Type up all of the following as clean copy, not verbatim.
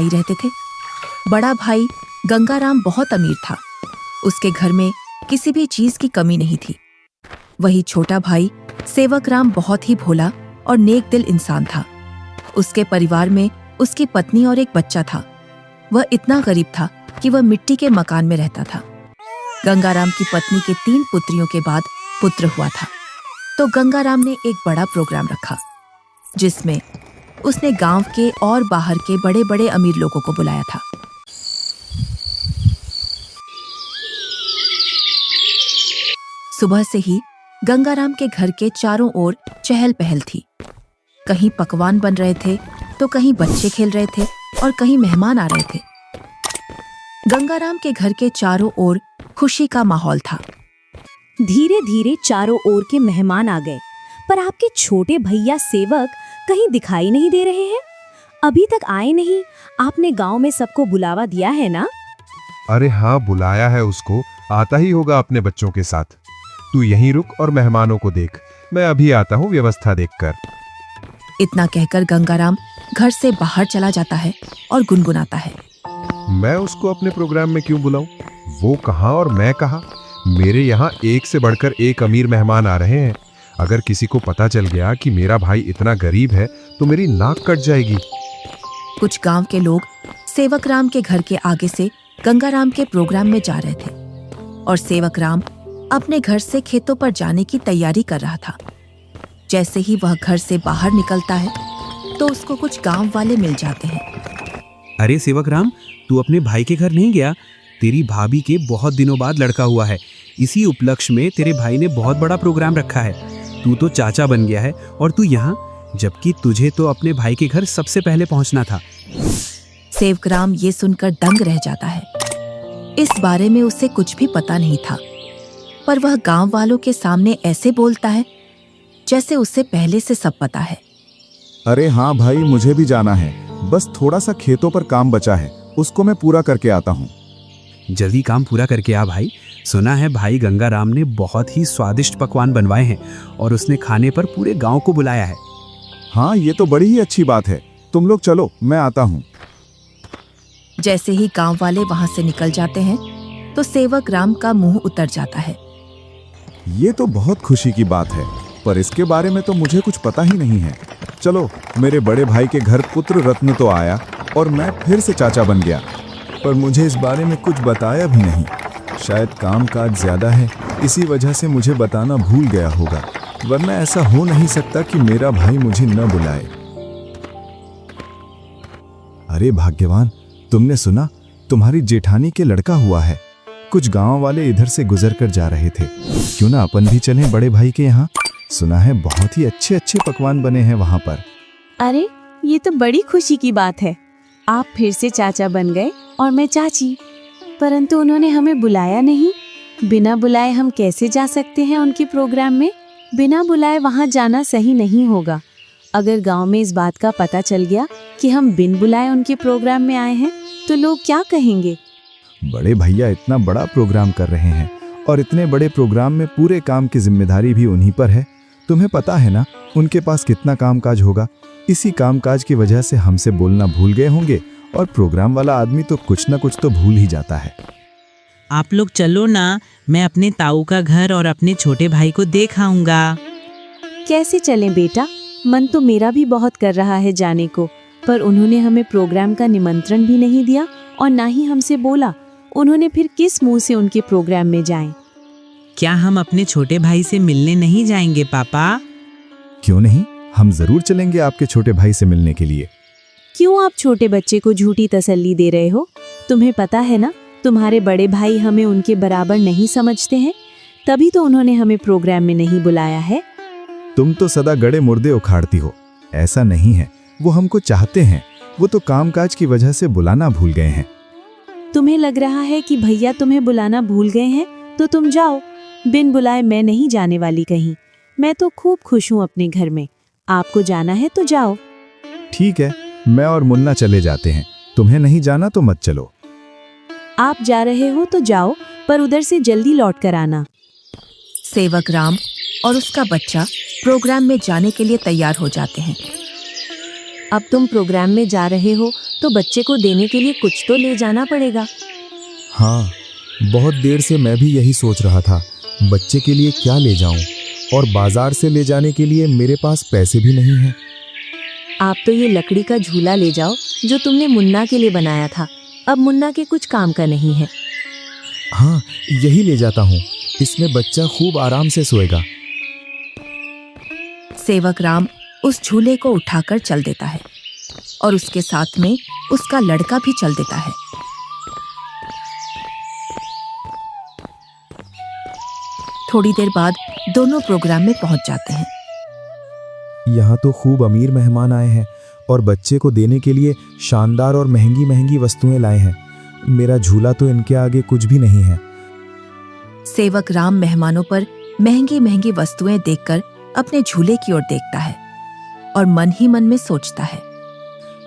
भाई रहते थे। बड़ा भाई गंगाराम बहुत अमीर था। उसके घर में किसी भी चीज की कमी नहीं थी। वही छोटा भाई सेवकराम बहुत ही भोला और नेक दिल इंसान था। उसके परिवार में उसकी पत्नी और एक बच्चा था। वह इतना गरीब था कि वह मिट्टी के मकान में रहता था। गंगाराम की पत्नी के 3 पुत्रियों के बाद पुत्र हुआ था, तो गंगाराम ने एक बड़ा प्रोग्राम रखा जिसमें उसने गांव के और बाहर के बड़े बड़े अमीर लोगों को बुलाया था। सुबह से ही गंगाराम के घर के चारों ओर चहल पहल थी। कहीं पकवान बन रहे थे तो कहीं बच्चे खेल रहे थे और कहीं मेहमान आ रहे थे। गंगाराम के घर के चारों ओर खुशी का माहौल था। धीरे धीरे चारों ओर के मेहमान आ गए, पर आपके छोटे भैया सेवक कहीं दिखाई नहीं दे रहे हैं। अभी तक आए नहीं। आपने गांव में सबको बुलावा दिया है ना? अरे हाँ, बुलाया है उसको। आता ही होगा अपने बच्चों के साथ। तू यहीं रुक और मेहमानों को देख। मैं अभी आता हूँ व्यवस्था देखकर। इतना कहकर गंगाराम घर से बाहर चला जाता है और गुनगुनाता है, मैं उसको अपने प्रोग्राम में क्यों बुलाऊं? वो कहाँ और मैं कहाँ? मेरे यहाँ एक से बढ़कर एक अमीर मेहमान आ रहे हैं। अगर किसी को पता चल गया कि मेरा भाई इतना गरीब है तो मेरी नाक कट जाएगी। कुछ गांव के लोग सेवकराम के घर के आगे से गंगाराम के प्रोग्राम में जा रहे थे और सेवकराम अपने घर से खेतों पर जाने की तैयारी कर रहा था। जैसे ही वह घर से बाहर निकलता है तो उसको कुछ गांव वाले मिल जाते हैं। अरे सेवकराम, तू अपने भाई के घर नहीं गया? तेरी भाभी के बहुत दिनों बाद लड़का हुआ है। इसी उपलक्ष्य में तेरे भाई ने बहुत बड़ा प्रोग्राम रखा है। तू तो चाचा बन गया है और तू यहाँ, जबकि तुझे तो अपने भाई के घर सबसे पहले पहुँचना था। सेवकराम ये सुनकर दंग रह जाता है। इस बारे में उसे कुछ भी पता नहीं था, पर वह गांव वालों के सामने ऐसे बोलता है जैसे उसे पहले से सब पता है। अरे हाँ भाई, मुझे भी जाना है। बस थोड़ा सा खेतों पर काम बचा है, उसको मैं पूरा करके आता हूँ। जल्दी काम पूरा करके आ भाई। सुना है भाई गंगाराम ने बहुत ही स्वादिष्ट पकवान बनवाए हैं और उसने खाने पर पूरे गांव को बुलाया है। हाँ, ये तो बड़ी ही अच्छी बात है। तुम लोग चलो, मैं आता हूँ। जैसे ही गांव वाले वहां से निकल जाते हैं तो सेवकराम का मुंह उतर जाता है। ये तो बहुत खुशी की बात है, पर इसके बारे में तो मुझे कुछ पता ही नहीं है। चलो, मेरे बड़े भाई के घर पुत्र रत्न तो आया और मैं फिर से चाचा बन गया, पर मुझे इस बारे में कुछ बताया भी नहीं। शायद काम काज ज्यादा है, इसी वजह से मुझे बताना भूल गया होगा, वरना ऐसा हो नहीं सकता कि मेरा भाई मुझे न बुलाए। अरे भाग्यवान, तुमने सुना? तुम्हारी जेठानी के लड़का हुआ है। कुछ गांव वाले इधर से गुजर कर जा रहे थे। क्यों ना अपन भी चलें बड़े भाई के यहाँ? सुना है बहुत ही अच्छे अच्छे पकवान बने हैं वहाँ पर। अरे, ये तो बड़ी खुशी की बात है। आप फिर से चाचा बन गए और मैं चाची, परंतु उन्होंने हमें बुलाया नहीं। बिना बुलाए हम कैसे जा सकते हैं उनके प्रोग्राम में? बिना बुलाए वहाँ जाना सही नहीं होगा। अगर गांव में इस बात का पता चल गया कि हम बिन बुलाए उनके प्रोग्राम में आए हैं तो लोग क्या कहेंगे? बड़े भैया इतना बड़ा प्रोग्राम कर रहे हैं और इतने बड़े प्रोग्राम में पूरे काम की जिम्मेदारी भी उन्हीं पर है। तुम्हें पता है ना उनके पास कितना कामकाज होगा। इसी कामकाज की वजह से हमसे बोलना भूल गए होंगे और प्रोग्राम वाला आदमी तो कुछ ना कुछ तो भूल ही जाता है। आप लोग चलो ना, मैं अपने ताऊ का घर और अपने छोटे भाई को देख आऊंगा। कैसे चलें बेटा? मन तो मेरा भी बहुत कर रहा है जाने को, पर उन्होंने हमें प्रोग्राम का निमंत्रण भी नहीं दिया और ना ही हमसे बोला। उन्होंने फिर किस मुंह से उनके प्रोग्राम में जाएं? क्या हम अपने छोटे भाई से मिलने नहीं जाएंगे पापा? क्यों नहीं, हम जरूर चलेंगे आपके छोटे भाई से मिलने के लिए। क्यों आप छोटे बच्चे को झूठी तसल्ली दे रहे हो? तुम्हें पता है ना, तुम्हारे बड़े भाई हमें उनके बराबर नहीं समझते हैं, तभी तो उन्होंने हमें प्रोग्राम में नहीं बुलाया है। तुम तो सदा गड़े मुर्दे उखाड़ती हो। ऐसा नहीं है, वो हमको चाहते हैं, वो तो कामकाज की वजह से बुलाना भूल गए हैं। तुम्हें लग रहा है कि भैया तुम्हें बुलाना भूल गए हैं तो तुम जाओ। बिन बुलाए मैं नहीं जाने वाली कहीं। मैं तो खूब खुश हूँ अपने घर में। आपको जाना है तो जाओ। ठीक है, मैं और मुन्ना चले जाते हैं। तुम्हें नहीं जाना तो मत चलो। आप जा रहे हो तो जाओ, पर उधर से जल्दी लौट कर आना। सेवकराम और उसका बच्चा प्रोग्राम में जाने के लिए तैयार हो जाते हैं। अब तुम प्रोग्राम में जा रहे हो तो बच्चे को देने के लिए कुछ तो ले जाना पड़ेगा। हाँ, बहुत देर से मैं भी यही सोच रहा था, बच्चे के लिए क्या ले जाऊं, और बाजार से ले जाने के लिए मेरे पास पैसे भी नहीं हैं। आप तो ये लकड़ी का झूला ले जाओ जो तुमने मुन्ना के लिए बनाया था। अब मुन्ना के कुछ काम का नहीं है। हाँ, यही ले जाता हूँ, इसमें बच्चा खूब आराम से सोएगा। सेवक राम उस झूले को उठाकर चल देता है और उसके साथ में उसका लड़का भी चल देता है। थोड़ी देर बाद दोनों प्रोग्राम में पहुंच जाते हैं। यहाँ तो खूब अमीर मेहमान आए हैं और बच्चे को देने के लिए शानदार और महंगी महंगी वस्तुएं लाए हैं। मेरा झूला तो इनके आगे कुछ भी नहीं है। सेवक राम मेहमानों पर महंगी महंगी वस्तुएं देखकर अपने झूले की ओर देखता है और मन ही मन में सोचता है,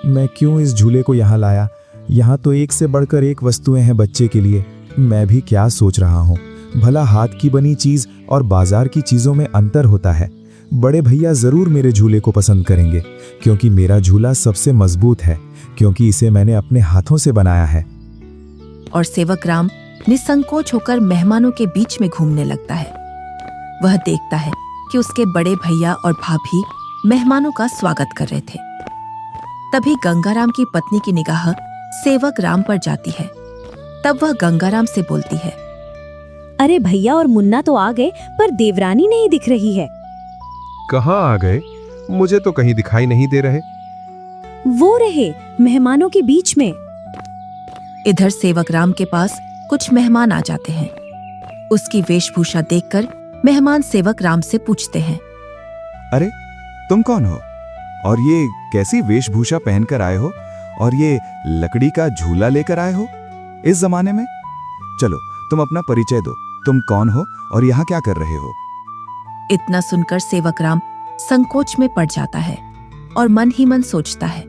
मैं क्यों इस झूले को यहाँ लाया? यहाँ तो एक से बढ़कर एक वस्तुएं हैं बच्चे के लिए। मैं भी क्या सोच रहा हूँ, भला हाथ की बनी चीज और बाजार की चीजों में अंतर होता है। बड़े भैया जरूर मेरे झूले को पसंद करेंगे, क्योंकि मेरा झूला सबसे मजबूत है, क्योंकि इसे मैंने अपने हाथों से बनाया है। और सेवक राम निसंकोच होकर मेहमानों के बीच में घूमने लगता है। वह देखता है कि उसके बड़े भैया और भाभी मेहमानों का स्वागत कर रहे थे। तभी गंगाराम की पत्नी की निगाह सेवक राम पर जाती है। तब वह गंगाराम से बोलती है, अरे भैया और मुन्ना तो आ गए, पर देवरानी नहीं दिख रही है। कहाँ आ गए? मुझे तो कहीं दिखाई नहीं दे रहे। वो रहे मेहमानों के बीच में। इधर सेवक राम के पास कुछ मेहमान आ जाते हैं। उसकी वेशभूषा देखकर मेहमान सेवक राम से पूछते हैं, अरे तुम कौन हो, और ये कैसी वेशभूषा पहनकर आए हो, और ये लकड़ी का झूला लेकर आए हो इस जमाने में? चलो तुम अपना परिचय दो, तुम कौन हो और यहाँ क्या कर रहे हो? इतना सुनकर सेवक राम संकोच में पड़ जाता है और मन ही मन सोचता है,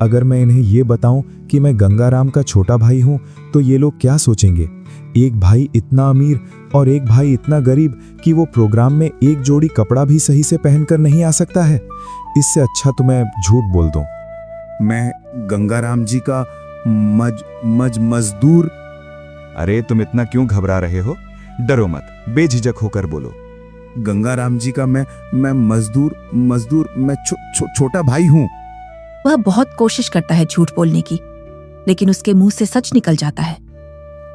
अगर मैं इन्हें ये बताऊं कि मैं गंगाराम का छोटा भाई हूं तो ये लोग क्या सोचेंगे? एक भाई इतना अमीर और एक भाई इतना गरीब कि वो प्रोग्राम में एक जोड़ी कपड़ा भी सही से पहनकर नहीं आ सकता है। इससे अच्छा तो मैं झूठ बोल दूं। मैं गंगाराम जी का मजदूर। अरे तुम इतना क्यों घबरा रहे हो? डरो मत, बेझिझक होकर बोलो। गंगाराम जी का मैं मजदूर मैं छोटा भाई हूं। वह बहुत कोशिश करता है झूठ बोलने की, लेकिन उसके मुंह से सच निकल जाता है।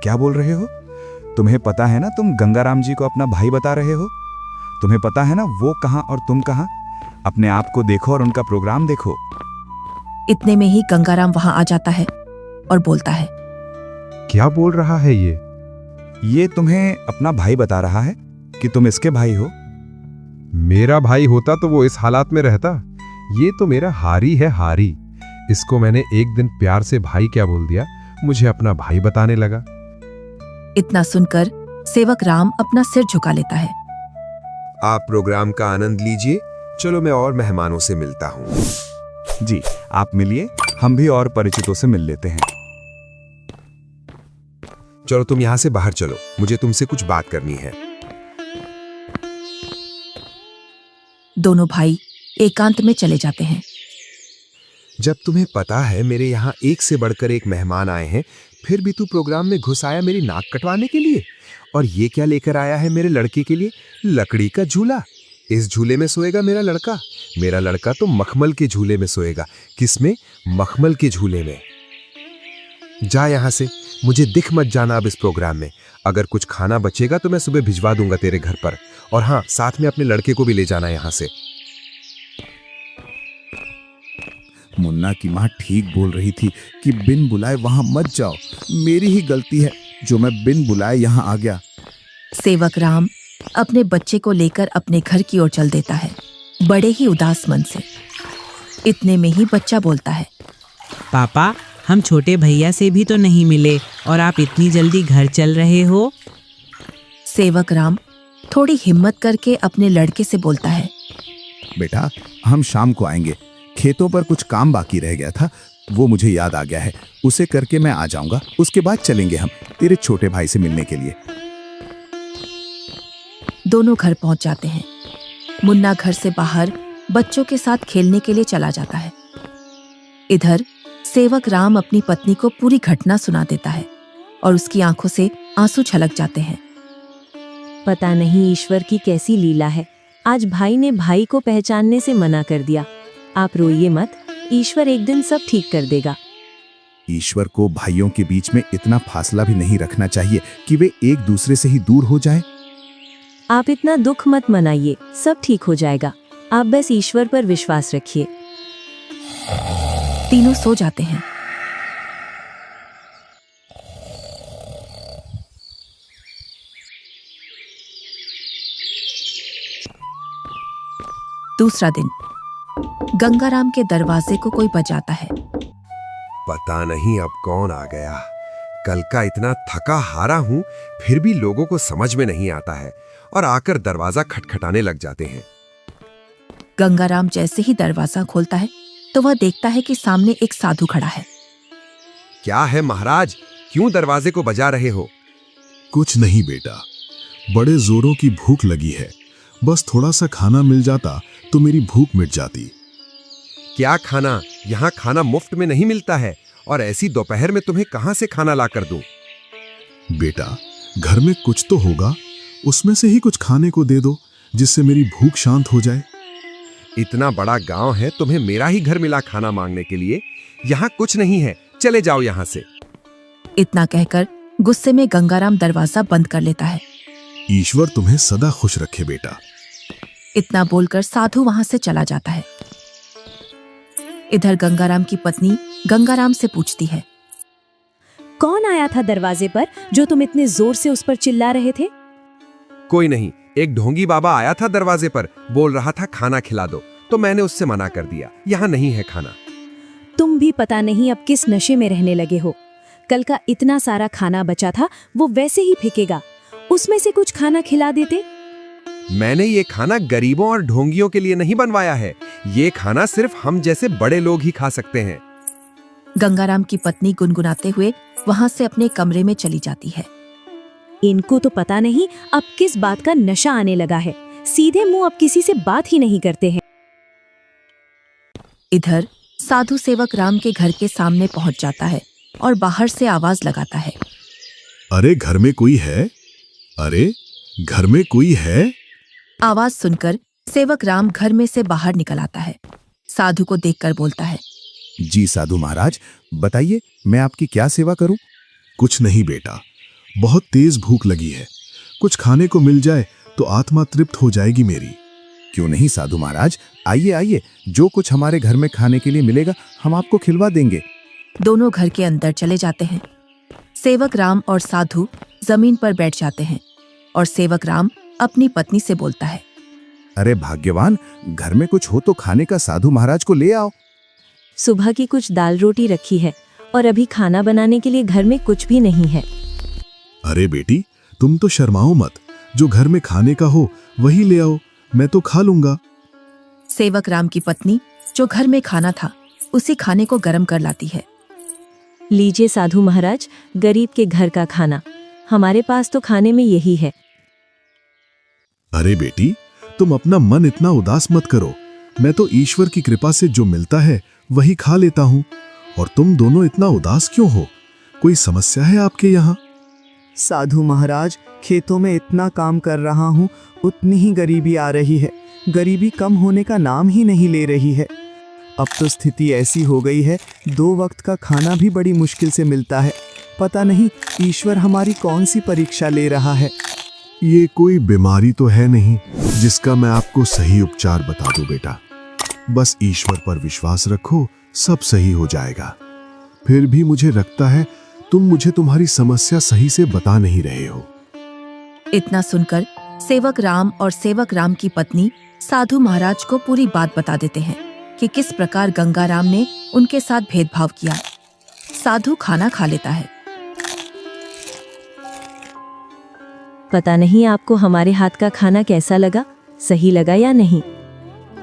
क्या बोल रहे हो? तुम्हें पता है ना तुम गंगाराम जी को अपना भाई बता रहे हो? तुम्हें पता है ना वो कहां और तुम कहां? अपने आप को देखो और उनका प्रोग्राम देखो। इतने में ही गंगाराम वहां आ जाता है और बोलता है, क्या बोल रहा है ये? ये तुम्हें अपना भाई बता रहा है कि तुम इसके भाई हो। मेरा भाई होता तो वो इस हालात में रहता। ये तो मेरा हारी है, हारी। इसको मैंने एक दिन प्यार से भाई क्या बोल दिया, मुझे अपना भाई बताने लगा। इतना सुनकर सेवक राम अपना सिर झुका लेता है। आप प्रोग्राम का आनंद लीजिए। चलो मैं और मेहमानों से मिलता हूँ। जी आप मिलिए, हम भी और परिचितों से मिल लेते हैं। चलो तुम यहाँ से बाहर चलो, मुझे तुमसे कुछ बात करनी है। दोनों भाई एकांत में चले जाते हैं। जब तुम्हें पता है मेरे यहाँ एक से बढ़कर एक मेहमान आए हैं, फिर भी तू प्रोग्राम में घुस आया मेरी नाक कटवाने के लिए। और ये क्या लेकर आया है मेरे लड़के के लिए? लकड़ी का झूला। इस झूले में सोएगा मेरा लड़का। मेरा लड़का तो मखमल के झूले में सोएगा। किसमें? मखमल के झूले में। जा यहाँ से, मुझे दिख मत जाना अब इस प्रोग्राम में। अगर कुछ खाना बचेगा तो मैं सुबह भिजवा दूंगा तेरे घर पर। और हाँ, साथ में अपने लड़के को भी ले जाना यहाँ से। मुन्ना की माँ ठीक बोल रही थी कि बिन बुलाए वहां मत जाओ। मेरी ही गलती है जो मैं बिन बुलाए यहाँ आ गया। सेवक राम अपने बच्चे को लेकर अपने घर की ओर चल देता है, बड़े ही उदास मन से। इतने में ही बच्चा बोलता है, पापा, हम छोटे भैया से भी तो नहीं मिले और आप इतनी जल्दी घर चल रहे हो। सेवक राम थोड़ी हिम्मत करके अपने लड़के से बोलता है, बेटा हम शाम को आएंगे। खेतों पर कुछ काम बाकी रह गया था, वो मुझे याद आ गया है। उसे करके मैं आ जाऊंगा। उसके बाद चलेंगे हम तेरे छोटे भाई से मिलने के लिए। दोनों घर पहुंच जाते हैं। मुन्ना घर से बाहर बच्चों के साथ खेलने के लिए चला जाता है। इधर सेवक राम अपनी पत्नी को पूरी घटना सुना देता है और उसकी आंखों से आंसू छलक जाते हैं। पता नहीं ईश्वर की कैसी लीला है, आज भाई ने भाई को पहचानने से मना कर दिया। आप रोइए मत, ईश्वर एक दिन सब ठीक कर देगा। ईश्वर को भाइयों के बीच में इतना फासला भी नहीं रखना चाहिए कि वे एक दूसरे से ही दूर हो जाएं। आप इतना दुख मत मनाइए, सब ठीक हो जाएगा। आप बस ईश्वर पर विश्वास रखिए। तीनों सो जाते हैं। दूसरा दिन गंगाराम के दरवाजे को कोई बजाता है। पता नहीं अब कौन आ गया। कल का इतना थका हारा हूं, फिर भी लोगों को समझ में नहीं आता है और आकर दरवाजा खटखटाने लग जाते हैं। गंगाराम जैसे ही दरवाजा खोलता है तो वह देखता है कि सामने एक साधु खड़ा है। क्या है महाराज, क्यों दरवाजे को बजा रहे हो? कुछ नहीं बेटा, बड़े जोरों की भूख लगी है। बस थोड़ा सा खाना मिल जाता तो मेरी भूख मिट जाती। क्या खाना? यहाँ खाना मुफ्त में नहीं मिलता है और ऐसी दोपहर में तुम्हें कहां से खाना ला कर दूं? बेटा, घर में कुछ तो होगा, उसमें से ही कुछ खाने को दे दो जिससे मेरी भूख शांत हो जाए। इतना बड़ा गांव है, तुम्हें मेरा ही घर मिला खाना मांगने के लिए? यहाँ कुछ नहीं है, चले जाओ यहाँ से। इतना कहकर गुस्से में गंगाराम दरवाजा बंद कर लेता है। ईश्वर तुम्हें सदा खुश रखे बेटा। इतना बोलकर साधु वहां से चला जाता है। इधर गंगाराम की पत्नी गंगाराम से पूछती है, कौन आया था दरवाजे पर जो तुम इतने जोर से उस पर चिल्ला रहे थे? कोई नहीं, एक ढोंगी बाबा आया था दरवाजे पर, बोल रहा था खाना खिला दो, तो मैंने उससे मना कर दिया, यहाँ नहीं है खाना। तुम भी पता नहीं अब किस नशे में रहने लगे हो। कल का इतना सारा खाना बचा था, वो वैसे ही फेंकेगा। उसमें से कुछ खाना खिला देते। मैंने ये खाना गरीबों और ढोंगियों के लिए नहीं बनवाया है। ये खाना सिर्फ हम जैसे बड़े लोग ही खा सकते हैं। गंगाराम की पत्नी गुनगुनाते हुए वहां से अपने कमरे में चली जाती है। इनको तो पता नहीं अब किस बात का नशा आने लगा है, सीधे मुंह अब किसी से बात ही नहीं करते हैं। इधर साधु सेवक राम के घर के सामने पहुंच जाता है और बाहर से आवाज लगाता है, अरे घर में कोई है? अरे घर में कोई है? आवाज सुनकर सेवक राम घर में से बाहर निकल आता है। साधु को देखकर बोलता है, जी साधु महाराज, बताइए मैं आपकी क्या सेवा करूं? कुछ नहीं बेटा, बहुत तेज भूख लगी है। कुछ खाने को मिल जाए तो आत्मा तृप्त हो जाएगी मेरी। क्यों नहीं साधु महाराज, आइए आइए, जो कुछ हमारे घर में खाने के लिए मिलेगा हम आपको खिलवा देंगे। दोनों घर के अंदर चले जाते हैं। सेवक राम और साधु जमीन पर बैठ जाते हैं और सेवक राम अपनी पत्नी से बोलता है, अरे भाग्यवान, घर में कुछ हो तो खाने का साधु महाराज को ले आओ। सुबह की कुछ दाल रोटी रखी है और अभी खाना बनाने के लिए घर में कुछ भी नहीं है। अरे बेटी, तुम तो शर्माओ मत, जो घर में खाने का हो वही ले आओ, मैं तो खा लूंगा। सेवक राम की पत्नी जो घर में खाना था उसी खाने को गर्म कर लाती है। लीजिए साधु महाराज, गरीब के घर का खाना, हमारे पास तो खाने में यही है। अरे बेटी, तुम अपना मन इतना उदास मत करो, मैं तो ईश्वर की कृपा से जो मिलता है वही खा लेता हूँ। और तुम दोनों इतना उदास क्यों हो? कोई समस्या है आपके यहाँ? साधु महाराज, खेतों में इतना काम कर रहा हूँ, उतनी ही गरीबी आ रही है। गरीबी कम होने का नाम ही नहीं ले रही है। अब तो स्थिति ऐसी हो गई है, 2 वक्त का खाना भी बड़ी मुश्किल से मिलता है। पता नहीं ईश्वर हमारी कौन सी परीक्षा ले रहा है। ये कोई बीमारी तो है नहीं जिसका मैं आपको सही उपचार बता दूं बेटा। बस ईश्वर पर विश्वास रखो, सब सही हो जाएगा। फिर भी मुझे लगता है तुम मुझे तुम्हारी समस्या सही से बता नहीं रहे हो। इतना सुनकर सेवक राम और सेवक राम की पत्नी साधु महाराज को पूरी बात बता देते हैं कि किस प्रकार गंगाराम ने उनके साथ भेदभाव किया। साधु खाना खा लेता है। पता नहीं आपको हमारे हाथ का खाना कैसा लगा, सही लगा या नहीं?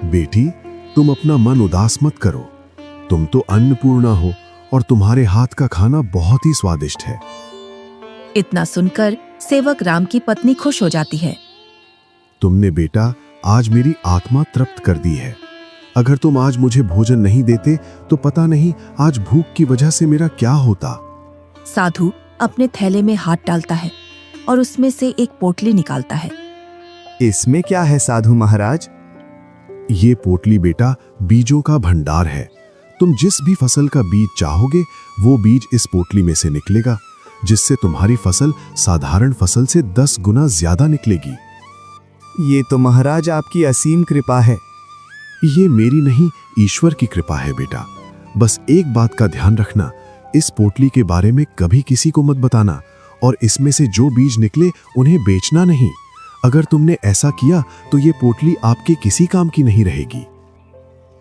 बेटी, तुम अपना मन उदास मत करो। तुम तो अन्नपूर्णा हो और तुम्हारे हाथ का खाना बहुत ही स्वादिष्ट है। इतना सुनकर सेवक राम की पत्नी खुश हो जाती है। तुमने बेटा आज मेरी आत्मा तृप्त कर दी है। अगर तुम आज मुझे भोजन नहीं देते तो पता नहीं आज भूख की वजह से मेरा क्या होता। साधु अपने थैले में हाथ डालता है और उसमें से एक पोटली निकालता है। इसमें क्या है साधु महाराज? ये पोटली बेटा बीजों का भंडार है। तुम जिस भी फसल का बीज चाहोगे वो बीज इस पोटली में से निकलेगा, जिससे तुम्हारी फसल साधारण फसल से 10 गुना ज्यादा निकलेगी। ये तो महाराज आपकी असीम कृपा है। ये मेरी नहीं, ईश्वर की कृपा है बेटा। बस एक बात का ध्यान रखना, इस पोटली के बारे में कभी किसी को मत बताना, और इसमें से जो बीज निकले उन्हें बेचना नहीं। अगर तुमने ऐसा किया तो ये पोटली आपके किसी काम की नहीं रहेगी।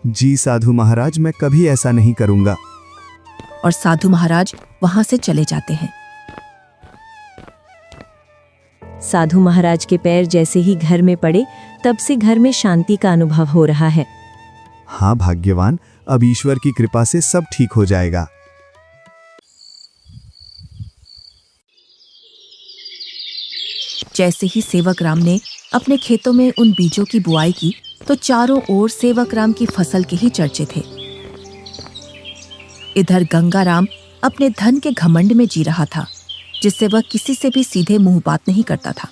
जी साधु महाराज, मैं कभी ऐसा नहीं करूंगा। और साधु महाराज वहां से चले जाते हैं। साधु महाराज के पैर जैसे ही घर में पड़े तब से घर में शांति का अनुभव हो रहा है। हाँ भाग्यवान, अब ईश्वर की कृपा से सब ठीक हो जाएगा। जैसे ही सेवक राम ने अपने खेतों में उन बीजों की बुआई की तो चारों ओर सेवक राम की फसल के ही चर्चे थे। इधर गंगा राम अपने धन के घमंड में जी रहा था, जिससे वह किसी से भी सीधे मुंह बात नहीं करता था।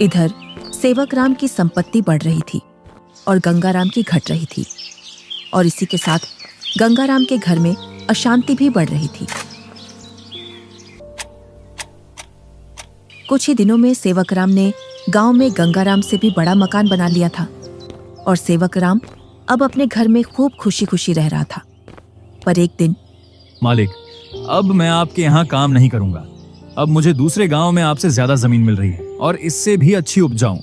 इधर सेवक राम की संपत्ति बढ़ रही थी और गंगा राम की घट रही थी, और इसी के साथ गंगा राम के घर में अशांति भी बढ़ रही थी। कुछ ही दिनों में सेवक राम ने गांव में गंगा राम से भी बड़ा मकान बना लिया था, और सेवक राम अब अपने घर में खूब खुशी खुशी रह रहा था। पर एक दिन, मालिक, अब मैं आपके यहाँ काम नहीं करूंगा। अब मुझे दूसरे गांव में आपसे ज्यादा जमीन मिल रही है और इससे भी अच्छी उपजाऊ।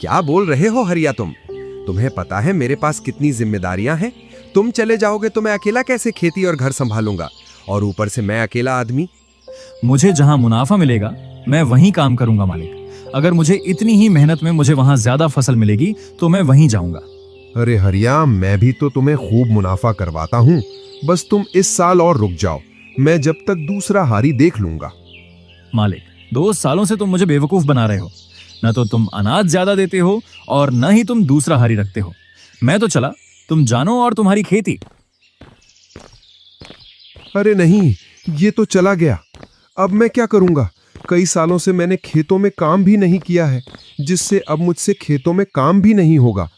क्या बोल रहे हो हरिया तुम? तुम्हें पता है मेरे पास कितनी जिम्मेदारियां हैं? तुम चले जाओगे तो मैं अकेला कैसे खेती और घर संभालूंगा, और ऊपर से मैं अकेला आदमी। मुझे जहां मुनाफा मिलेगा मैं वहीं काम करूंगा मालिक। अगर मुझे इतनी ही मेहनत में मुझे वहां ज्यादा फसल मिलेगी तो मैं वहीं जाऊंगा। अरे हरिया, मैं भी तो तुम्हें खूब मुनाफा करवाता हूँ। बस तुम इस साल और रुक जाओ, मैं जब तक दूसरा हारी देख लूंगा। मालिक, 2 सालों से तुम मुझे बेवकूफ बना रहे हो। न तो तुम अनाज ज्यादा देते हो और न ही तुम दूसरा हारी रखते हो। मैं तो चला, तुम जानो और तुम्हारी खेती। अरे नहीं, ये तो चला गया। अब मैं क्या करूंगा? कई सालों से मैंने खेतों में काम भी नहीं किया है, जिससे अब मुझसे खेतों में काम भी नहीं होगा।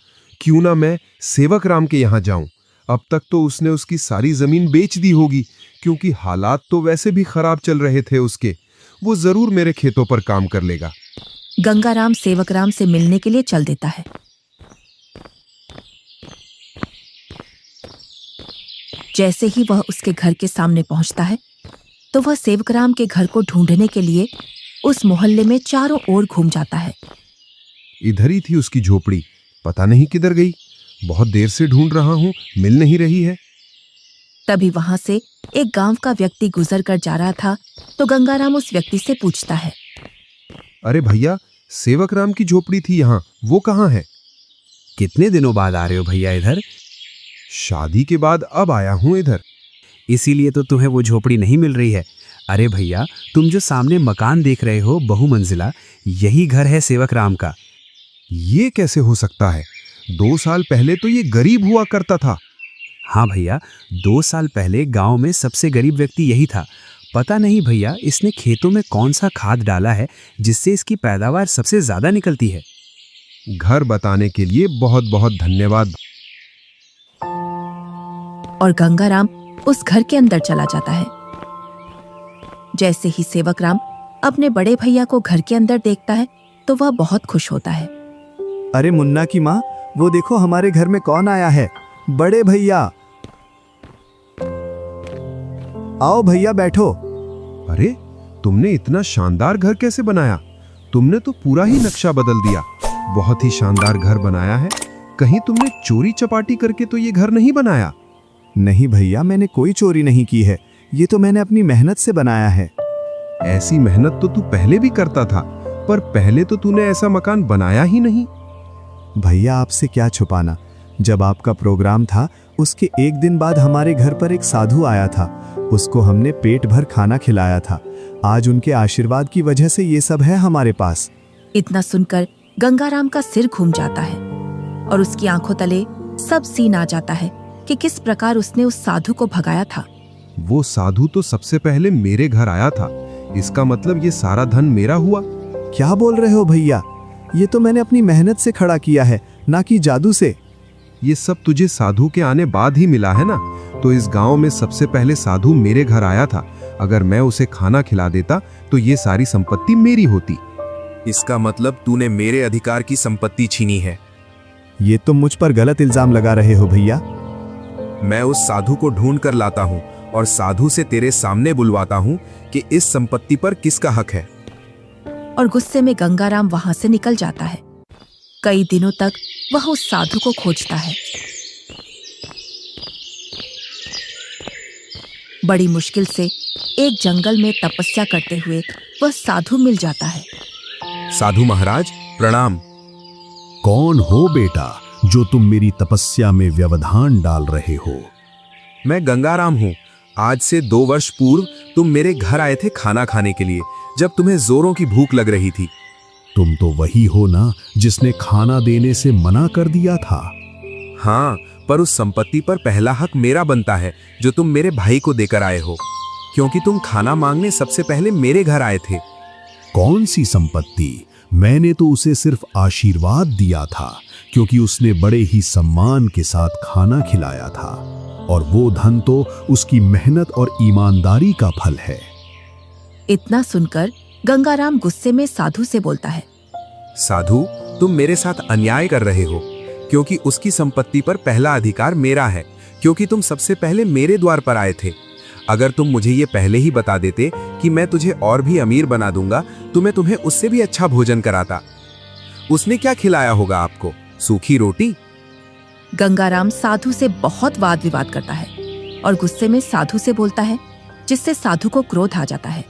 क्यों ना मैं सेवक राम के यहाँ जाऊं? अब तक तो उसने उसकी सारी जमीन बेच दी होगी, क्योंकि हालात तो वैसे भी खराब चल रहे थे उसके। वो जरूर मेरे खेतों पर काम कर लेगा। गंगा राम सेवक राम से मिलने के लिए चल देता है। जैसे ही वह उसके घर के सामने पहुंचता है तो वह सेवक राम के घर को ढूंढने के लिए उस मोहल्ले में चारों ओर घूम जाता है। इधर ही थी उसकी झोपड़ी, पता नहीं किधर गई। बहुत देर से ढूंढ रहा हूं, मिल नहीं रही है। तभी वहां से एक गांव का व्यक्ति गुजर कर जा रहा था तो गंगाराम उस व्यक्ति से पूछता है, अरे भैया, सेवक राम की झोपड़ी थी यहाँ, वो कहाँ है? कितने दिनों बाद आ रहे हो भैया इधर? शादी के बाद अब आया हूँ इधर। इसीलिए तो तुम्हें वो झोपड़ी नहीं मिल रही है। अरे भैया, तुम जो सामने मकान देख रहे हो बहुमंजिला, यही घर है सेवक राम का। ये कैसे हो सकता है? 2 साल पहले तो ये गरीब हुआ करता था। हाँ भैया, 2 साल पहले गांव में सबसे गरीब व्यक्ति यही था। पता नहीं भैया, इसने खेतों में कौन सा खाद डाला है जिससे इसकी पैदावार सबसे ज्यादा निकलती है। घर बताने के लिए बहुत बहुत धन्यवाद। और गंगाराम उस घर के अंदर चला जाता है। जैसे ही सेवक राम अपने बड़े भैया को घर के अंदर देखता है तो वह बहुत खुश होता है। अरे मुन्ना की माँ, वो देखो हमारे घर में कौन आया है। बड़े भैया, आओ भैया बैठो। अरे, तुमने इतना शानदार घर कैसे बनाया? तुमने तो पूरा ही नक्शा बदल दिया। बहुत ही शानदार घर बनाया है। कहीं तुमने चोरी चपाटी करके तो ये घर नहीं बनाया? नहीं भैया, मैंने कोई चोरी नहीं की है। ये तो मैंने अपनी मेहनत से बनाया है। ऐसी मेहनत तो तू पहले भी करता था, पर पहले तो तूने ऐसा मकान बनाया ही नहीं। भैया, आपसे क्या छुपाना, जब आपका प्रोग्राम था उसके एक दिन बाद हमारे घर पर एक साधु आया था। उसको हमने पेट भर खाना खिलाया था। आज उनके आशीर्वाद की वजह से ये सब है हमारे पास। इतना सुनकर गंगाराम का सिर घूम जाता है और उसकी आंखों तले सब सीन आ जाता है कि किस प्रकार उसने उस साधु को भगाया था। वो साधु तो सबसे पहले मेरे घर आया था, इसका मतलब ये सारा धन मेरा हुआ। क्या बोल रहे हो भैया? ये तो मैंने अपनी मेहनत से खड़ा किया है, ना कि जादू से। ये सब तुझे साधु के आने बाद ही मिला है ना? तो इस गांव में सबसे पहले साधु मेरे घर आया था। अगर मैं उसे खाना खिला देता तो ये सारी संपत्ति मेरी होती। इसका मतलब तूने मेरे अधिकार की संपत्ति छीनी है। ये तो मुझ पर गलत इल्जाम लगा रहे हो भैया। मैं उस साधु को ढूंढ कर लाता हूँ और साधु से तेरे सामने बुलवाता हूँ कि इस संपत्ति पर किसका हक है। और गुस्से में गंगाराम वहां से निकल जाता है। कई दिनों तक वह उस साधु को खोजता है। बड़ी मुश्किल से एक जंगल में तपस्या करते हुए वह साधु मिल जाता है। साधु महाराज प्रणाम। कौन हो बेटा जो तुम मेरी तपस्या में व्यवधान डाल रहे हो? मैं गंगाराम हूँ। आज से 2 वर्ष पूर्व तुम मेरे घर आए थे खाना खाने के लिए, जब तुम्हें जोरों की भूख लग रही थी। तुम तो वही हो ना जिसने खाना देने से मना कर दिया था? हाँ, पर उस संपत्ति पर पहला हक मेरा बनता है जो तुम मेरे भाई को देकर आए हो, क्योंकि तुम खाना मांगने सबसे पहले मेरे घर आए थे। कौन सी संपत्ति? मैंने तो उसे सिर्फ आशीर्वाद दिया था, क्योंकि उसने बड़े ही सम्मान के साथ खाना खिलाया था, और वो धन तो उसकी मेहनत और ईमानदारी का फल है। इतना सुनकर गंगाराम गुस्से में साधु से बोलता है, साधु, तुम मेरे साथ अन्याय कर रहे हो, क्योंकि उसकी संपत्ति पर पहला अधिकार मेरा है, क्योंकि तुम सबसे पहले मेरे द्वार पर आए थे। अगर तुम मुझे ये पहले ही बता देते कि मैं तुझे और भी अमीर बना दूंगा, तो मैं तुम्हें उससे भी अच्छा भोजन कराता। उसने क्या खिलाया होगा आपको? सूखी रोटी? गंगाराम साधु से बहुत वाद विवाद करता है और गुस्से में साधु से बोलता है, जिससे साधु को क्रोध आ जाता है।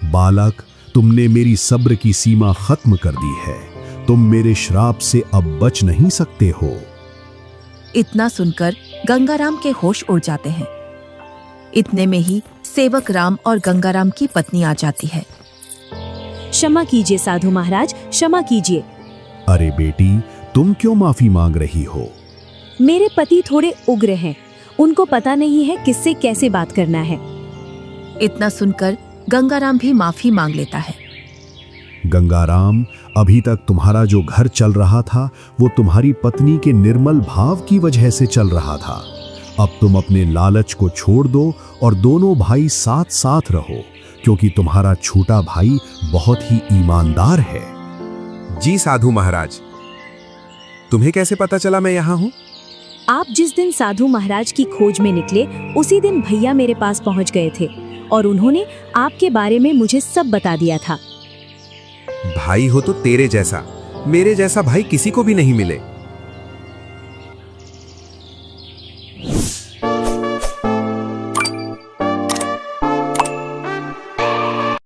बालक, तुमने मेरी सब्र की सीमा खत्म कर दी है। तुम मेरे श्राप से अब बच नहीं सकते हो। इतना सुनकर गंगाराम के होश उड़ जाते हैं। इतने में ही सेवक राम और गंगाराम की पत्नी आ जाती है। क्षमा कीजिए साधु महाराज, क्षमा कीजिए। अरे बेटी, तुम क्यों माफी मांग रही हो? मेरे पति थोड़े उग्र हैं, उनको पता नहीं है किससे कैसे बात करना है। इतना सुनकर गंगाराम भी माफी मांग लेता है। गंगाराम, अभी तक तुम्हारा जो घर चल रहा था वो तुम्हारी पत्नी के निर्मल भाव की वजह से चल रहा था। अब तुम अपने लालच को छोड़ दो और दोनों भाई साथ साथ रहो, क्योंकि तुम्हारा छोटा भाई बहुत ही ईमानदार है। जी साधु महाराज। तुम्हें कैसे पता चला मैं यहाँ हूँ? आप जिस दिन साधु महाराज की खोज में निकले, उसी दिन भैया मेरे पास पहुँच गए थे और उन्होंने आपके बारे में मुझे सब बता दिया था। भाई हो तो तेरे जैसा, मेरे जैसा भाई किसी को भी नहीं मिले।